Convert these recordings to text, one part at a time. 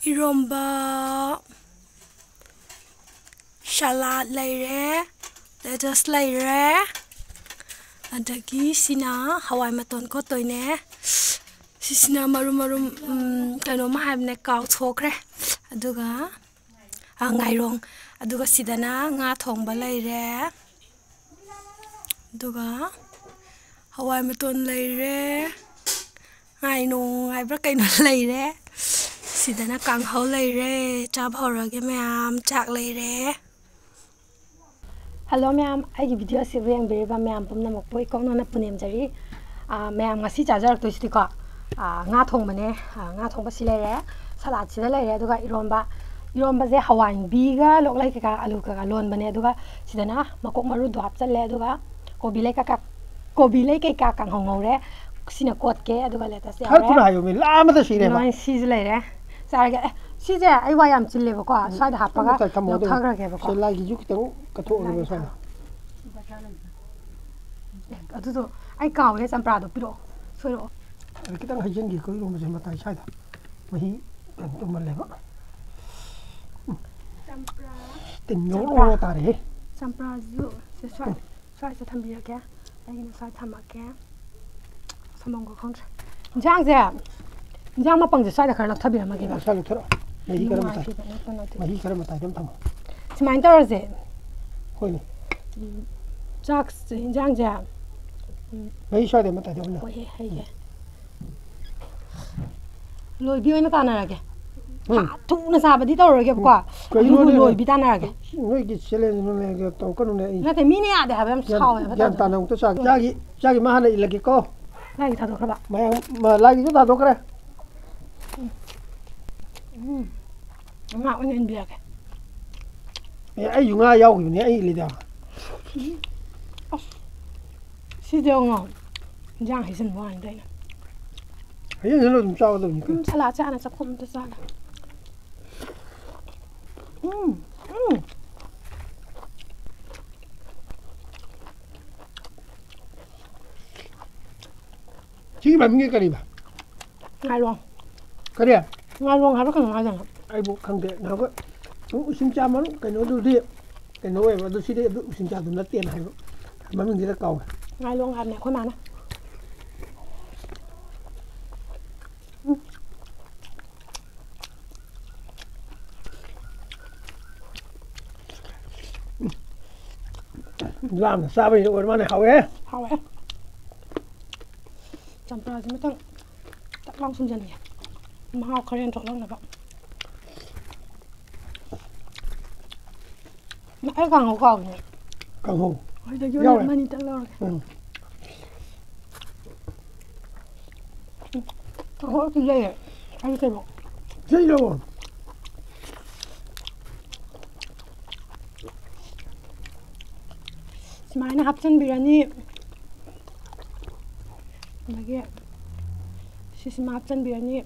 iromba salad leire lettuce leire adagi sina hawai maton ko toine sisina marum kano ma habne kaw thokre aduga ngairong aduga sidana nga thongba leire aduga hawai maton leire ngaino ngaibra kaino leire sidana kanghau leire chab horage myam chak leire Hello ma'am, I give you a silver berry ma'am from the Mokoi Kong Punim Jerry. Ma'am, I see Jajar to Stika, Nat Homane, Nat Homasile, Salat Sile, Duga Iromba, Iromba, the Hawaiian Biga, look like a Aluka, Alon Baneduga, Sidana, Makomaru, Dwapsa Leduga, Kobileke Kakang Hongore, Sinakotke, Duga letters. How could I? I'm the Shina, she's later. Sarga. 시제 아이와 얌 질레고 과 사이드 하파가 역하게 해보고 셀라기 죽도 같은 오르면 사 아두도 아이 까오래 삼프라도 피로 소로 이렇게 딱 하진기 거기 오면 좀 맞다 사이다 뭐히 좀 말래봐 삼프라 땡뇨로 따래 삼프라주 사이드 탐비게 여기는 사이드 탐하게 삼mon거 컨트 장제 장마 빵지 사이드 갈락 탑이야 막이가 살로 틀어 마히 가르마 다 좀 담아 지만 떨어지 호이 작스 장제 마히 셔야 되면 다 되나 호이 해게 lôi biếng nó tan này kìa, thùng nó sao mà đi đâu rồi kìa quả, lôi bị tan này kìa, nói cái xe lên nó này cái tàu con này, nó thấy mini à để làm sao vậy? Yang tan ông tôi sao, jagi mah này lagi ko, lagi thằng các bạn, mà lagi chúng ta đâu cái ngạo nên bia kìa, ai dùng ai giàu thì ai lấy đâu, xí dầu ngon, giang hay sinh hoa đây. Hãy subscribe cho kênh Ghiền Mì Gõ để salad cha này sắp không được salad. Chỉ bạn nghe cái gì bà? Ngay luôn. Cái gì à? Ngay luôn hay bất cần ngay rằng. Ai bộ khang đệ nào vậy? Xin chào mà cái nó đưa đi, cái nó em mà tôi xin đi xin chào tôi nó tiền hay không? Mà mình đi ra cầu. Ngay luôn hạt này khói mà nè. Làm là sao bây giờ mà này hậu ấy chăm ra thì mới tăng tắc long xung dần nhỉ mà học khởi trộn long là vậy nãy càng hồ cầu nhỉ càng hồ ôi đây vô mà đi tắc long hồ cái dây này anh cái bộ dây đâu Smile na hapsan biryani. Lagi. Si hapsan biryani.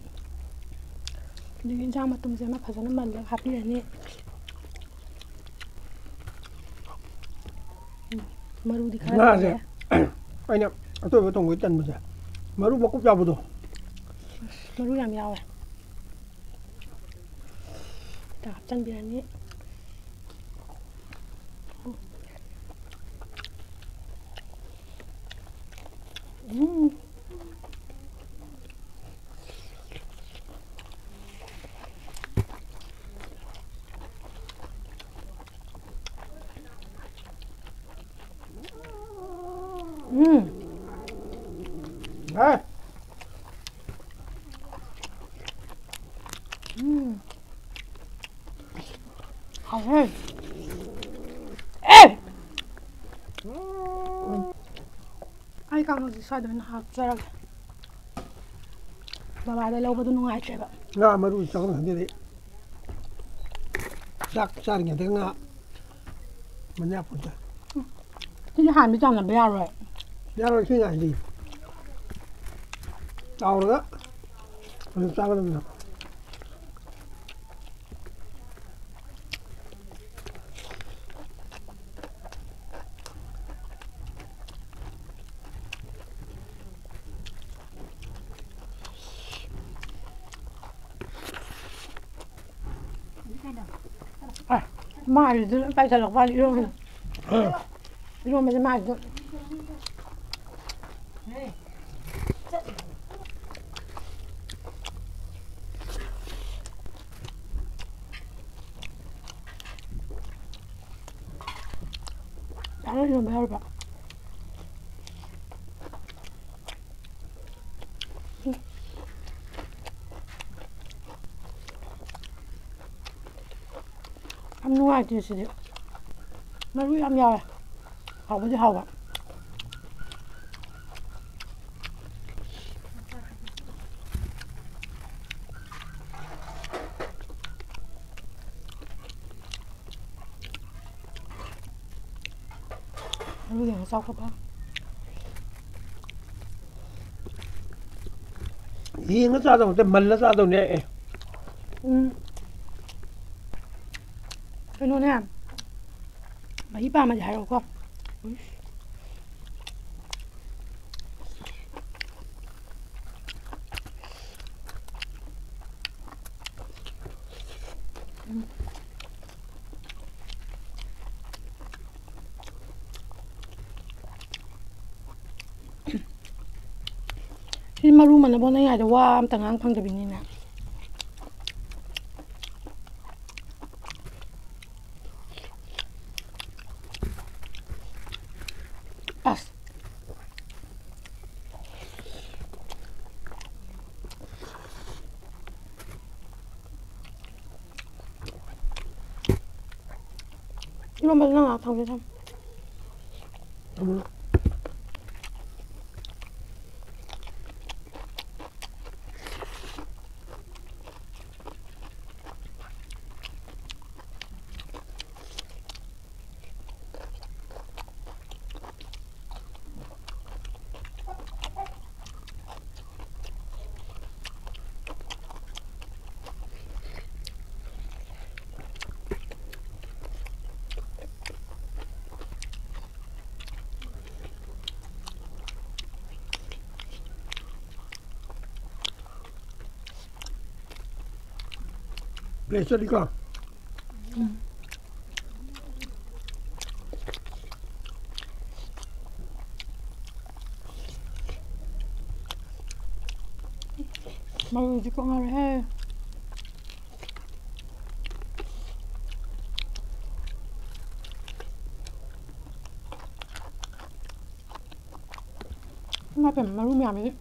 Dengan jam atum zema phasana mal hap biryani. Maru dikhai. Na je. Ai nhá, tôi có tông cái chân mà giờ. Maru bao cúc rau đâu. Maru yam yaw. Ta hapsan biryani. Đấy. Ê. Ê. Ai càng gì sai được nó học ra rồi. Bà đây lâu bà tôi nung chơi vậy. Nga mà rồi sao nó thế đấy. Chắc nghe tiếng nga. Mình nháp một chút. Cái hàn bên trong là béo rồi. Béo rồi khi ngày gì? Đau rồi đó. Mình sao nó được. 마이도 빠져서 빨리 이러면 이러면 마이도 나는 좀 해봐. Ăn nuôi thì sẽ mà nuôi ăn nhau hậu với hậu ạ nuôi hàng sau các bác gì nó ra đâuแต่มันแล้วra đâu nè cái nó nè mấy ba mà giải rồi khôngที่มารู้มันนะบอกได้ไงแต่ว่าต่างหากพังจะเป็นนี่นะที่มันเป็นเรื่องอะไรทำไปทำĐể cho đi con. mà chỉ có ngồi hè mà phải mà luôn mềm đấy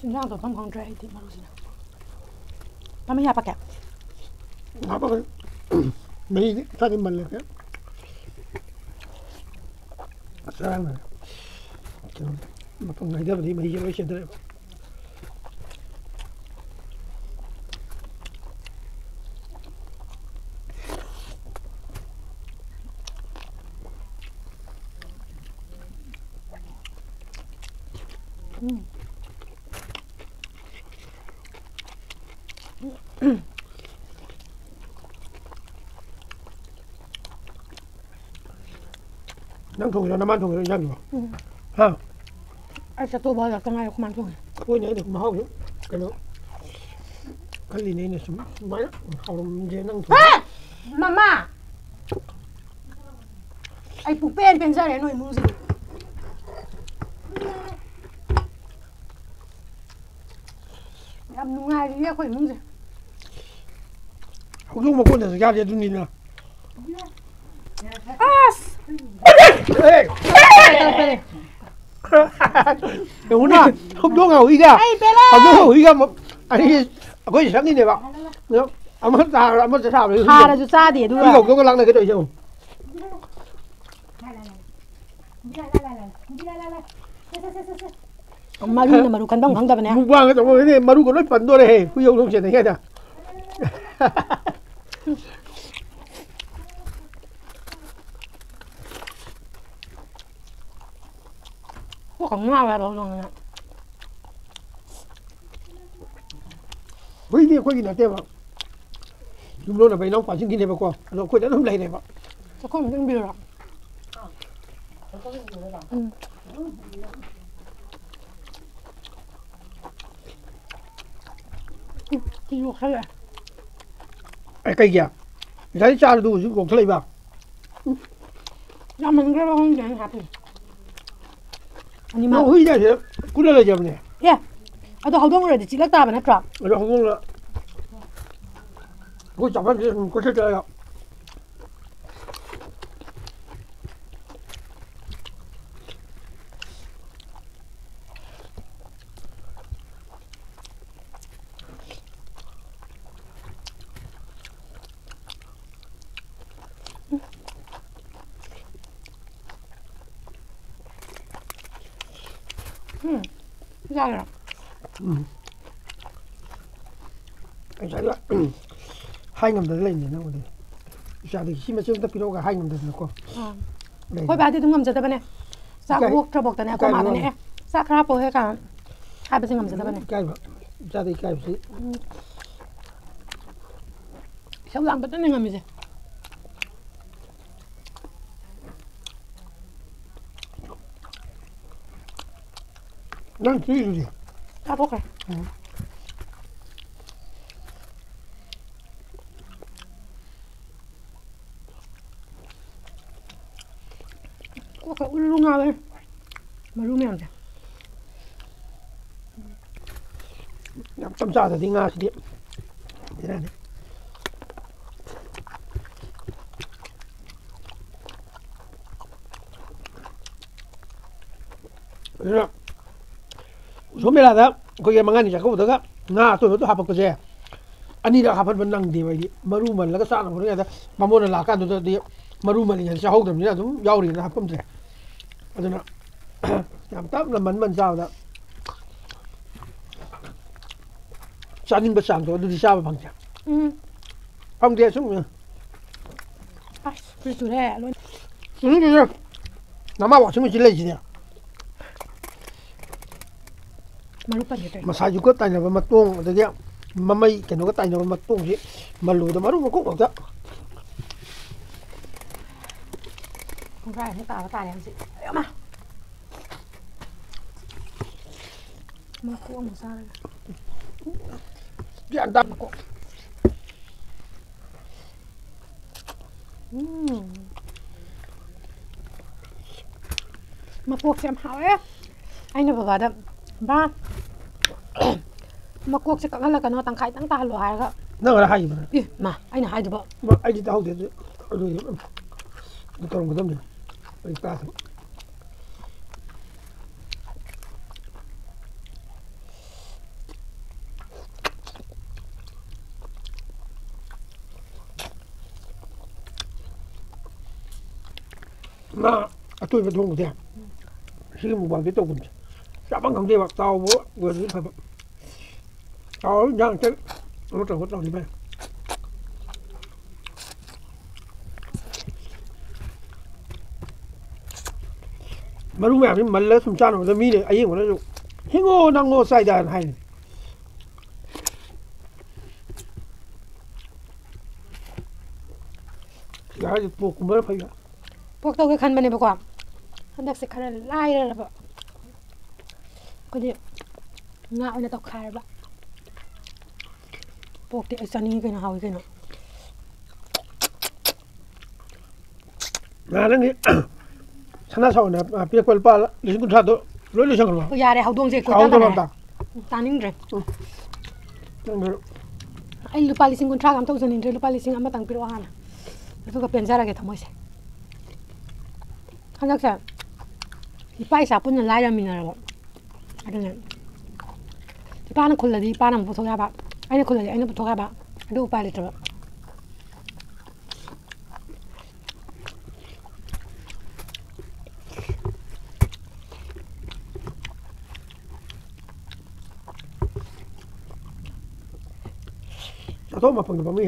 xin ra tổ tông con trai thì mà luôn xin tao mới nhà bạc kẹt Ngáp bác ơi. Mấy ta đi mình là cái sao này mà phòng này ra đi mấy cái chuyện đấy năng thùng cho nó ăn thùng cho nhanh rồi ha ai sẽ tôi bao giờ trong ngày không ăn thôi ôi nhảy được mà không nữa cái đó cái gì này súng máy không dễ năng thùng mama ai phụ pen ra đấy nói muốn gì làm nung ai đi khỏi muốn gì không dùng một con để ra để tôi nhìn nào đúng rồi không đúng ngầu ý cả không đúng ngầu ý cả mà anh có gì sáng đi này bạn được ông mất ra sao đấy hà là ra để đuôi không có cái lăng này cái đội chứ 마루는 마루 간당 강답이네. 무광 cái chỗ này maru có nói phần tôi này huy không chuyện này nghe chưa còn ngon là rồi rồi. Với đi quay gì là tiêu vào. Chúng nó là phải nóng phải xin kinh này vào qua. Rồi quay đã nóng này này vào. Sao không đừng bia rồi. ที่ลูกเขาเลย ไอ้ไก่เกี่ยใช้จานดูสิของทะเลบ้าง ยำมันก็ร้องอย่างครับอันนี้มา เฮ้ยเนี่ยเดี๋ยวกูเล่นอะไรจำเนี่ย เฮ้ยเอาตัวเขาต้องเลยเดี๋ยวจิเล็กตาแบบนั้นครับ เราคงละกูจับมันกูเชื่อใจแล้ว ไม่ได้หรอก ไอ้ใช่ละให้เงินเดือนอะไรเนี่ยนะวันนี้ชาติที่มาเชื่อมต่อพี่น้องก็ให้เงินเดือนนะก็ ค่อยไปที่ทุ่งงำจะได้ปะเนี่ยสักพวกระบอกแต่เนี่ยก็มาแต่เนี่ยสักคราโปให้กันให้ไปซึ่งงำจะได้ปะเนี่ย ใกล้แบบชาติใกล้สิ เช้าหลังไปตั้งยังไงมิสิ นั่งที่อยู่ดิ คราพวกอะไรก็แค่อุ้ยลุงเอาเลยมาลุงไม่เอาจ้ะ ตำชาแต่ที่งาสิเดียนี่นั่นเนี่ยสมัยละก็ยังมางานนี่จากเขาบอกว่างาตัวตัวหาปกติอันนี้เราหาพันมันนั่งดีไว้ดิมารู้มันแล้วก็สร้างคนนี้นะมาโมนหลักการตัวเดียวมารู้มันอย่างเช่าห้องแบบนี้นะทุกยาวดีนะครับผมจะอันนั้นยามตั้มแล้วมันเจ้าแล้วฉันยิ่งประสานตัวดูที่ชาบพังจ้ะพังเดียวชุ่มเนี่ย ไปไปสุดแท้ล้วน ดีเลยน้ำมาบอกฉันไม่กินเลยทีเดียว มาลุกไปอยู่เลย มาใส่ยุก็ตายเนี่ยมาตุ้งแต่เดียวมันไม่แกนก็ตายเนี่ยมาตุ้งสิมาหลุดแต่มารู้มันก็ออกจ้ะ คงได้ให้ตาตายแล้วสิเอามามาคั่วหมูซ่าเลย ยันตั้ม มาพวกเสียมหาเอ๊ะไอ้เนี่ยบอกว่าเด้อบ้านมาพวกจะกันแล้วกันเนาะตั้งไข่ตั้งตาหลายก็ นั่นก็ให้มัน อีมาไอ้เนี่ยให้ดูบ่ ไอ้ที่เท่าเดียวดูดูตรงกันตั้มเนี่ยไอ้ตาสิน่าตุ้ยเป็นทงกูเดียวซื้อหมูบางที่ตกกูจะบังคับเดียวเตาบัวเวอร์นี้แบบเตาย่างเจ๊รถเราดีไหมมารู้แบบนี้มันเลิศสมชาติมันจะมีเลยไอ้ยิ่งกว่านั้นอยู่เฮงโง่นางโง่ใส่ได้ให้อยากให้ปลูกกูไม่ได้พยายาม พวกตัวกันมาเนี่ยบอกว่าอันดับสิคันไล่เลยล่ะบ่ก็เดี๋ยวงาเอาเนี่ยตอกคายบ่พวกที่ไอ้ซันนี่กันเฮากันเนาะ งานนั้นนี่ชนะชาวนะเปียกเปล่าละลิงกุนชาตัวรวยลิงกันวะ ก็ยาได้เฮาดวงเสกกู เขา ตั้ง ตัว แต่ ลำตา ตานิ่งเลย นั่นเลย ไอ้ลูกปาลิซิงกุนทรากำต้องสนิทลูกปาลิซิงอามาตั้งปีโรฮานะแล้วก็เป็นซาระเกตทำไมเสข้างนอกเสที่ป้ายสาปุ่นนั่นไล่ยามินาร์บ่อะไรเนี่ยที่ป้านั่นคนละดีป้านั่นพุทโธยาบะไอ้นี่คนละดีไอ้นี่พุทโธยาบะดูป้ายเลยจ้ะจะโทษมาฟังกับผมนี่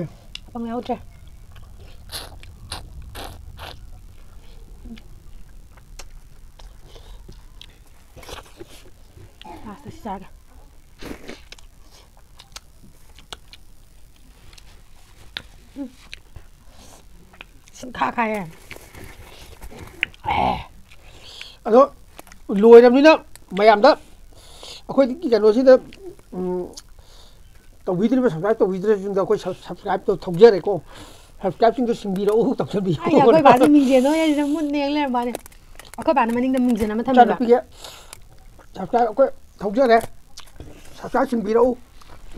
ฟังแล้วจ้ะตัวสิจ้าสินค้าใครอ่ะ อันนั้นรวยแบบนี้นะไม่ยามเด้อคุยกันว่าสิเด้อ ꯇꯧꯕꯤꯗ꯭ꯔꯤꯕ subscribe ꯇꯧꯕꯤꯗ꯭ꯔꯤꯕꯁꯤꯡꯗꯣ ꯑꯩꯈꯣꯏ ꯁꯕꯁꯀ꯭ꯔꯥꯏꯕꯇꯣ ꯊꯧꯖꯔꯦꯀꯣ ꯁꯕꯁꯀ꯭ꯔꯥꯏꯕꯁꯤꯡꯗꯣ ꯁꯤꯡꯕꯤꯔꯛꯎ ꯇꯧꯁꯟꯕꯤꯌꯨ ꯑꯩꯈꯣꯏ ꯕꯥꯁꯦ ꯃꯤꯡꯖꯦꯜ ꯑꯣꯏꯅ ꯃꯨꯟꯅ ꯌꯦꯡ ꯂꯩꯔꯝꯕꯅꯦ ꯑꯩꯈꯣꯏ ꯕꯥꯅ ꯃꯅꯤꯡꯗ ꯃꯤꯡꯖꯦꯜ ꯑꯃ ꯊꯝꯃꯦꯕ ꯏꯆꯥꯅꯨꯄꯤꯒꯤ ꯁꯕꯁꯀ꯭ꯔꯥꯏꯕ ꯑꯩꯈꯣꯏ ꯊꯧꯖꯔꯦ ꯁꯕꯁꯀ꯭ꯔꯥꯏꯕ ꯁꯤꯡꯕꯤꯔꯛꯎ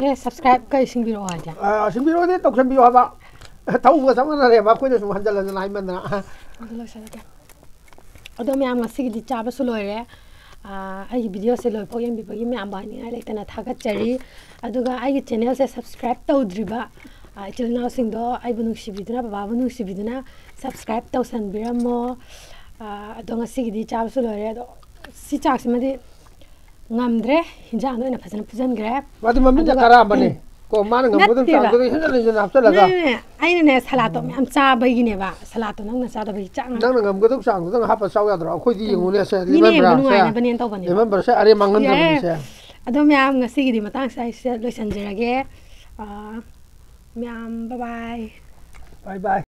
ꯑꯦ ꯁꯕꯁꯀ꯭ꯔꯥꯏꯕ ꯀꯩ ꯁꯤꯡꯕꯤꯔꯛꯑꯣ ꯍꯥꯏꯁꯦ ꯁꯤꯡꯕꯤꯔꯛꯑꯣꯗꯤ ꯇꯧꯁꯟꯕꯤꯌꯨ ꯍꯥꯏꯕ ꯊꯧꯕꯒ ꯆꯞ ꯃꯥꯟꯅꯔꯦꯕ ꯑꯩꯈꯣꯏꯅ ꯁꯨꯝ ꯍꯟꯖꯤꯟ ꯍꯟꯖꯤꯟ ꯍꯥꯏꯃꯟꯗꯅ ꯑꯗꯨ ꯂꯣꯏꯁꯤꯜꯂꯒꯦ ꯑꯗꯣ ꯃꯌꯥꯝ ꯉꯁꯤꯒꯤꯗꯤ ꯆꯥꯕꯁꯨ ꯂꯣꯏꯔꯦ ꯑꯩꯒꯤ ꯚꯤꯗꯤꯑꯣꯁꯦ ꯂꯣꯏꯐꯥꯎ ꯌꯦꯡꯕꯤꯕꯒꯤ ꯃꯌꯥꯝ ꯍꯥꯏꯅꯤꯡꯉꯥꯏ ꯂꯩꯇꯅ ꯊꯥꯒꯠꯆꯔꯤ ꯑꯗꯨꯒ ꯑꯩꯒꯤ ꯆꯦꯅꯦꯜꯁꯦ ꯁꯕꯁꯀ꯭ꯔꯥꯏꯕ ꯇꯧꯗ꯭ꯔꯤꯕ ꯏꯆꯤꯜ ꯏꯅꯥꯎꯁꯤꯡꯗꯣ ꯑꯩꯕꯨ ꯅꯨꯡꯁꯤꯕꯤꯗꯨꯅ ꯕꯕꯥꯕꯨ ꯅꯨꯡꯁꯤꯕꯤꯗꯨꯅ ꯁꯕꯁꯀ꯭ꯔꯥꯏꯕ ꯇꯧꯁꯟꯕꯤꯔꯝꯃꯣ ꯑꯗꯣ ꯉꯁꯤꯒꯤꯗꯤ ꯆꯥꯕꯁꯨ ꯂꯣꯏꯔꯦ ꯑꯗꯣ ꯁꯤ ꯆꯥꯛꯁꯤꯃꯗꯤ ꯉꯝꯗ꯭ꯔꯦ ꯍꯤꯟꯖꯥꯡꯗꯣ ꯑꯣꯏꯅ ꯐꯖꯅ ꯐꯨꯖꯟꯈ꯭ꯔꯦ ꯃꯥꯗꯤ ꯃꯃꯤꯡꯅ ꯀꯔꯥꯝꯕꯅꯦ ꯀꯣ ꯃꯥꯅ ꯉꯝꯒꯗꯕ ꯆꯥꯡꯗꯨꯗ ꯍꯦꯟꯖꯤꯟ ꯍꯦꯟꯖꯤꯟ ꯍꯥꯞꯆꯤꯜꯂꯒ ꯑꯩꯅꯅꯦ ꯁꯂꯥꯠꯇꯣ ꯃꯌꯥꯝ ꯆꯥꯕꯒꯤꯅꯦꯕ ꯁꯂꯥꯠꯇꯣ ꯅꯪꯅ ꯆꯥꯗꯕꯒꯤ ꯆꯥꯛ ꯅꯪꯅ ꯉꯝꯒꯗꯕ ꯆꯥꯡꯗꯨꯗꯪ ꯍꯥꯞꯄ ꯆꯥꯎ ꯌꯥꯗ꯭ꯔꯣ ꯑꯩꯈꯣꯏꯗꯤ ꯌꯦꯡꯉꯨꯅꯦ ꯁꯦ ꯃꯤꯅ ꯌꯦꯡꯕ ꯂꯦꯃꯟ ꯅꯨꯡꯉꯥꯏꯅꯕꯅꯦꯅ ꯇꯧꯕꯅꯦꯕ ꯕ꯭ꯔꯥꯁꯦ ꯑꯔꯦꯝ ꯃꯥꯡꯍꯟꯗ꯭ꯔꯕꯅꯤ ꯁꯦ ꯑꯗꯣ ꯃꯌꯥꯝ ꯉꯁꯤꯒꯤꯗꯤ ꯃꯇꯥꯡꯁꯤꯗ ꯑꯩꯁꯦ ꯂꯣꯏꯁꯤꯟꯖꯔꯒꯦ ꯃꯌꯥꯝ ꯕꯥꯏ ꯕꯥꯏ ꯕꯥꯏ ꯕꯥꯏ